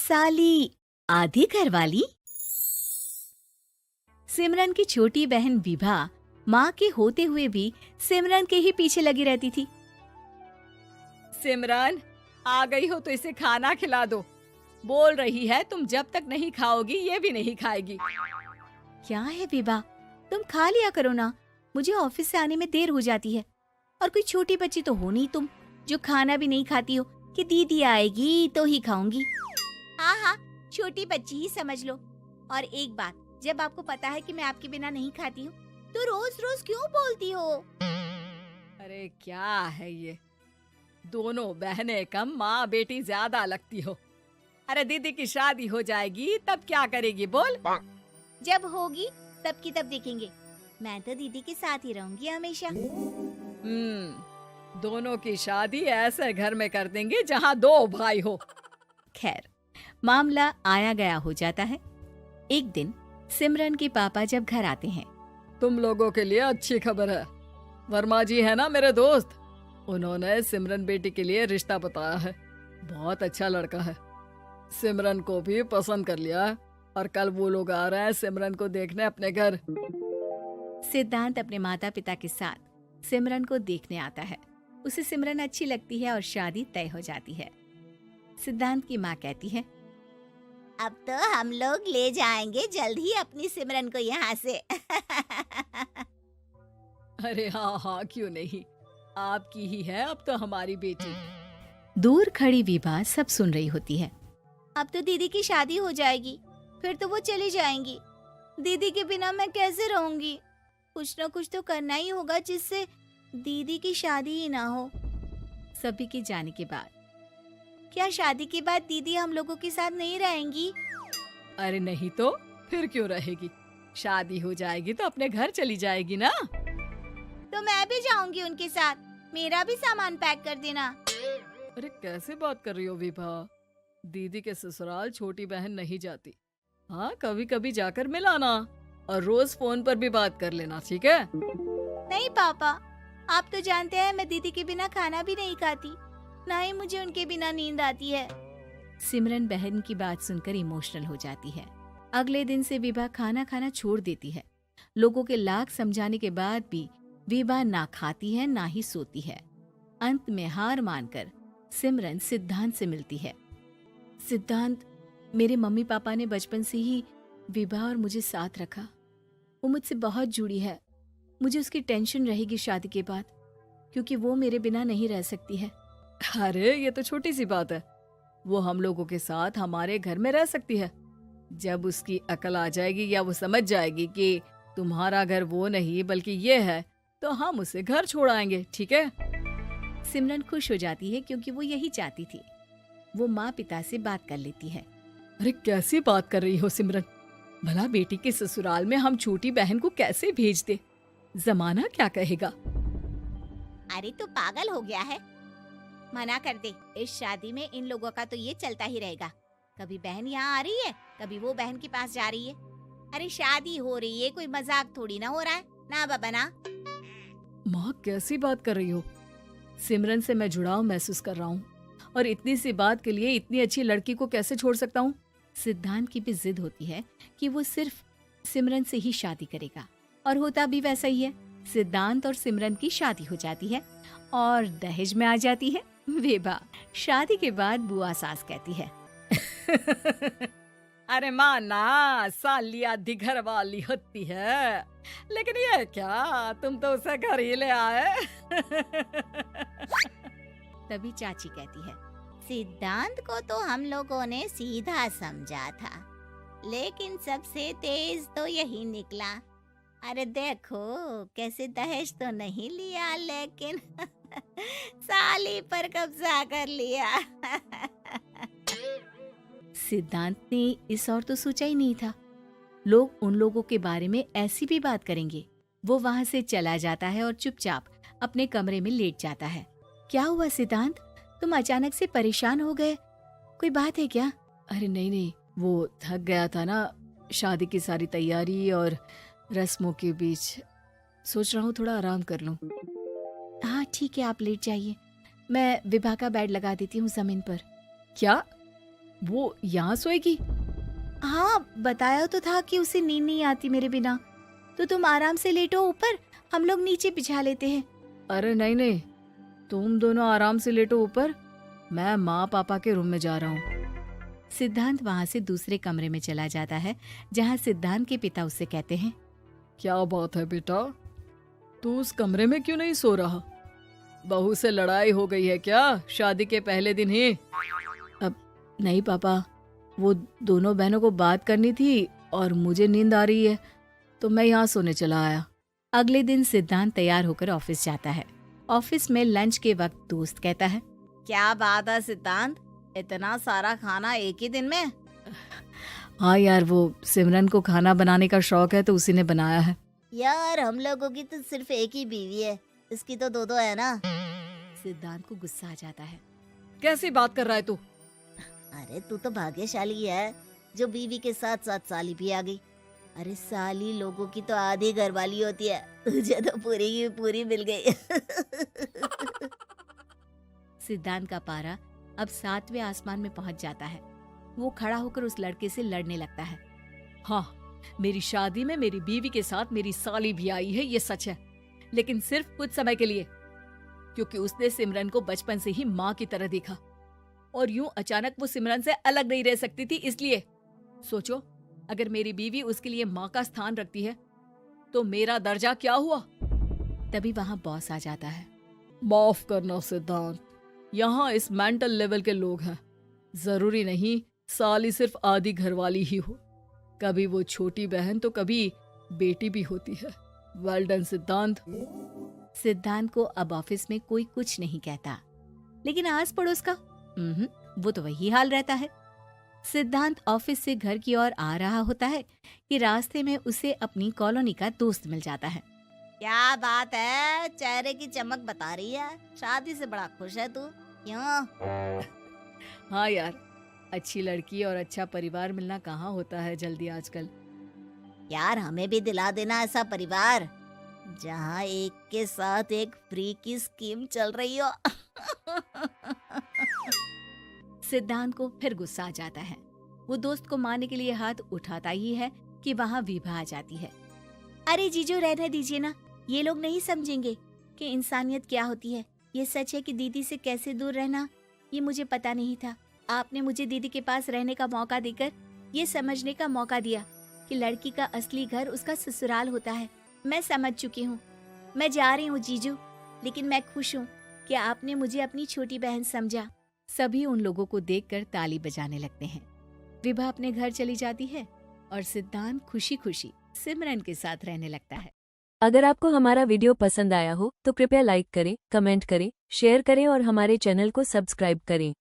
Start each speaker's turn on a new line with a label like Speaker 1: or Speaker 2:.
Speaker 1: साली आधी घरवाली। सिमरन की छोटी बहन विभा माँ के होते हुए भी सिमरन के ही पीछे लगी रहती थी।
Speaker 2: सिमरन, आ गई हो तो इसे खाना खिला दो। बोल रही है तुम जब तक नहीं खाओगी ये भी नहीं खाएगी।
Speaker 1: क्या है विभा, तुम खा लिया करो ना, मुझे ऑफिस से आने में देर हो जाती है। और कोई छोटी बच्ची तो हो नहीं तुम जो खाना भी नहीं खाती हो कि दीदी आएगी तो ही खाऊंगी। हाँ हाँ, छोटी बच्ची ही समझ लो। और एक बात, जब आपको पता है कि मैं आपके बिना नहीं खाती हूँ तो रोज रोज क्यों बोलती हो?
Speaker 2: अरे क्या है ये, दोनों बहनें कम माँ बेटी ज्यादा लगती हो। अरे दीदी की शादी हो जाएगी तब क्या करेगी बोल?
Speaker 1: जब होगी तब की तब देखेंगे। मैं तो दीदी के साथ ही रहूंगी हमेशा।
Speaker 2: दोनों की शादी ऐसे घर में कर देंगे जहाँ दो भाई हो।
Speaker 1: खैर, मामला आया गया हो जाता है। एक दिन सिमरन के पापा जब घर आते हैं,
Speaker 2: तुम लोगों के लिए अच्छी खबर है। वर्मा जी है ना मेरे दोस्त, उन्होंने सिमरन बेटी के लिए रिश्ता बताया है। बहुत अच्छा लड़का है, सिमरन को भी पसंद कर लिया है और कल वो लोग आ रहे हैं सिमरन को देखने अपने घर।
Speaker 1: सिद्धांत अपने माता पिता के साथ सिमरन को देखने आता है। उसे सिमरन अच्छी लगती है और शादी तय हो जाती है। सिद्धांत की माँ कहती है, अब तो हम लोग ले जाएंगे जल्द ही अपनी सिमरन को यहाँ से।
Speaker 2: अरे हाँ, क्यों नहीं, आपकी ही है अब तो हमारी बेटी।
Speaker 1: दूर खड़ी विभा सब सुन रही होती है। अब तो दीदी की शादी हो जाएगी, फिर तो वो चली जाएंगी। दीदी के बिना मैं कैसे रहूंगी? कुछ न कुछ तो करना ही होगा जिससे दीदी की शादी ही ना हो। सभी के जाने के बाद क्या शादी के बाद दीदी हम लोगों के साथ नहीं रहेंगी?
Speaker 2: अरे नहीं तो फिर क्यों रहेगी, शादी हो जाएगी तो अपने घर चली जाएगी ना।
Speaker 1: तो मैं भी जाऊंगी उनके साथ, मेरा भी सामान पैक कर देना।
Speaker 2: अरे कैसे बात कर रही हो विभा, दीदी के ससुराल छोटी बहन नहीं जाती। हाँ, कभी कभी जाकर मिलाना और रोज फोन पर भी बात कर लेना, ठीक है?
Speaker 1: नहीं पापा, आप तो जानते हैं मैं दीदी के बिना खाना भी नहीं खाती, ना ही मुझे उनके बिना नींद आती है। सिमरन बहन की बात सुनकर इमोशनल हो जाती है। अगले दिन से विभा खाना खाना छोड़ देती है। लोगों के लाख समझाने के बाद भी विभा ना खाती है ना ही सोती है। अंत में हार मानकर सिमरन सिद्धांत से मिलती है। सिद्धांत, मेरे मम्मी पापा ने बचपन से ही विभा और मुझे साथ रखा। वो मुझसे बहुत जुड़ी है। मुझे उसकी टेंशन रहेगी शादी के बाद, क्योंकि वो मेरे बिना नहीं रह सकती है।
Speaker 2: अरे ये तो छोटी सी बात है, वो हम लोगों के साथ हमारे घर में रह सकती है। जब उसकी अकल आ जाएगी या वो समझ जाएगी कि तुम्हारा घर वो नहीं बल्कि ये है, तो हम उसे घर छोड़ आएंगे, ठीक है?
Speaker 1: सिमरन खुश हो जाती है क्योंकि वो यही चाहती थी। वो माँ पिता से बात कर लेती है।
Speaker 2: अरे कैसी बात कर रही हो सिमरन, भला बेटी के ससुराल में हम छोटी बहन को कैसे भेज दे? जमाना क्या कहेगा?
Speaker 1: अरे तू पागल हो गया है, मना कर दे। इस शादी में इन लोगों का तो ये चलता ही रहेगा। कभी बहन यहाँ आ रही है, कभी वो बहन के पास जा रही है। अरे शादी हो रही है, कोई मजाक थोड़ी ना हो रहा है ना बाबा ना।
Speaker 2: माँ कैसी बात कर रही हो? सिमरन से मैं जुड़ाव महसूस कर रहा हूँ और इतनी सी बात के लिए इतनी अच्छी लड़की को कैसे छोड़ सकता हूँ?
Speaker 1: सिद्धांत की भी जिद होती है कि वो सिर्फ सिमरन से ही शादी करेगा, और होता भी वैसा ही है। सिद्धांत और सिमरन की शादी हो जाती है और दहेज में आ जाती है विभा। शादी के बाद बुआ सास कहती है,
Speaker 2: अरे माँ ना, साली आधी घर वाली होती है, लेकिन ये क्या, तुम तो उसे घर ही ले आए।
Speaker 1: तभी चाची कहती है, सिद्धांत को तो हम लोगों ने सीधा समझा था, लेकिन सबसे तेज तो यही निकला। अरे देखो कैसे दहेज तो नहीं लिया, लेकिन साली पर कब्जा कर लिया। सिद्धांत ने इस और तो सोचा ही नहीं था, लोग उन लोगों के बारे में ऐसी भी बात करेंगे। वो वहाँ से चला जाता है और चुपचाप अपने कमरे में लेट जाता है। क्या हुआ सिद्धांत, तुम अचानक से परेशान हो गए, कोई बात है क्या?
Speaker 2: अरे नहीं, वो थक गया था ना, शादी की सारी तैयारी और रस्मों के बीच, सोच रहा हूँ थोड़ा आराम कर लूं।
Speaker 1: हाँ ठीक है, आप लेट जाइए, मैं विभा का बेड लगा देती हूँ जमीन पर।
Speaker 2: क्या? वो यहाँ सोएगी?
Speaker 1: हाँ, बताया तो था कि उसे नींद नहीं आती मेरे बिना। तो तुम आराम से लेटो ऊपर, हम लोग नीचे बिछा लेते हैं।
Speaker 2: अरे नहीं नहीं, तुम दोनों आराम से लेटो ऊपर, मैं माँ पापा के रूम में जा रहा हूँ।
Speaker 1: सिद्धांत वहाँ से दूसरे कमरे में चला जाता है, जहाँ सिद्धांत के पिता उससे कहते हैं,
Speaker 2: क्या बात है बेटा, तू उस कमरे में क्यों नहीं सो रहा? बहू से लड़ाई हो गई है क्या शादी के पहले दिन ही?
Speaker 1: अब नहीं पापा, वो दोनों बहनों को बात करनी थी और मुझे नींद आ रही है, तो मैं यहाँ सोने चला आया। अगले दिन सिद्धांत तैयार होकर ऑफिस जाता है। ऑफिस में लंच के वक्त दोस्त कहता है, क्या बात है सिद्धांत, इतना सारा खाना एक ही दिन में?
Speaker 2: हाँ यार, वो सिमरन को खाना बनाने का शौक है तो उसी ने बनाया है।
Speaker 3: यार हम लोगों की तो सिर्फ एक ही बीवी है, इसकी तो दो है ना।
Speaker 1: सिद्धांत को गुस्सा आ जाता है।
Speaker 2: कैसी बात कर रहा है तू?
Speaker 3: अरे तू तो भाग्यशाली है जो बीवी के साथ साथ साली भी आ गई। अरे साली लोगों की तो आधी घरवाली होती है, तुझे तो पूरी की पूरी मिल गई।
Speaker 1: सिद्धांत का पारा अब 7वें आसमान में पहुंच जाता है। वो खड़ा होकर उस लड़के से लड़ने लगता है।
Speaker 2: हाँ, मेरी शादी में मेरी बीवी के साथ मेरी साली भी आई है, ये सच है, लेकिन सिर्फ कुछ समय के लिए, क्योंकि उसने सिमरन को बचपन से ही माँ की तरह देखा और यूं अचानक वो सिमरन से अलग नहीं रह सकती थी। इसलिए सोचो, अगर मेरी बीवी उसके लिए माँ का स्थान रखती है तो मेरा दर्जा क्या हुआ?
Speaker 1: तभी वहाँ बॉस आ जाता है।
Speaker 2: माफ करना सिद्धांत, यहाँ इस मेंटल लेवल के लोग हैं, जरूरी नहीं साली सिर्फ आधी घरवाली ही हो, कभी वो छोटी बहन तो कभी बेटी भी होती है। वेल डन सिद्धांत।
Speaker 1: सिद्धांत को अब ऑफिस में कोई कुछ नहीं कहता, लेकिन आस पड़ोस का वो तो वही हाल रहता है। सिद्धांत ऑफिस से घर की ओर आ रहा होता है कि रास्ते में उसे अपनी कॉलोनी का दोस्त मिल जाता है।
Speaker 3: क्या बात है, चेहरे की चमक बता रही है, शादी से बड़ा खुश है तू, क्यों?
Speaker 2: हाँ यार, अच्छी लड़की और अच्छा परिवार मिलना कहाँ होता है जल्दी आजकल।
Speaker 3: यार हमें भी दिला देना ऐसा परिवार जहाँ एक के साथ एक फ्री की स्कीम चल रही हो।
Speaker 1: सिद्धांत को फिर गुस्सा आ जाता है। वो दोस्त को मारने के लिए हाथ उठाता ही है कि वहाँ विभा आ जाती है। अरे जीजू, रहने दीजिए ना, ये लोग नहीं समझेंगे कि इंसानियत क्या होती है। ये सच है कि दीदी से कैसे दूर रहना, ये मुझे पता नहीं था। आपने मुझे दीदी के पास रहने का मौका देकर ये समझने का मौका दिया कि लड़की का असली घर उसका ससुराल होता है। मैं समझ चुकी हूँ, मैं जा रही हूँ जीजू, लेकिन मैं खुश हूँ कि आपने मुझे अपनी छोटी बहन समझा। सभी उन लोगों को देखकर ताली बजाने लगते हैं। विभा अपने घर चली जाती है और सिद्धांत खुशी खुशी सिमरन के साथ रहने लगता है।
Speaker 4: अगर आपको हमारा वीडियो पसंद आया हो तो कृपया लाइक करें, कमेंट करें, शेयर करें और हमारे चैनल को सब्सक्राइब करें।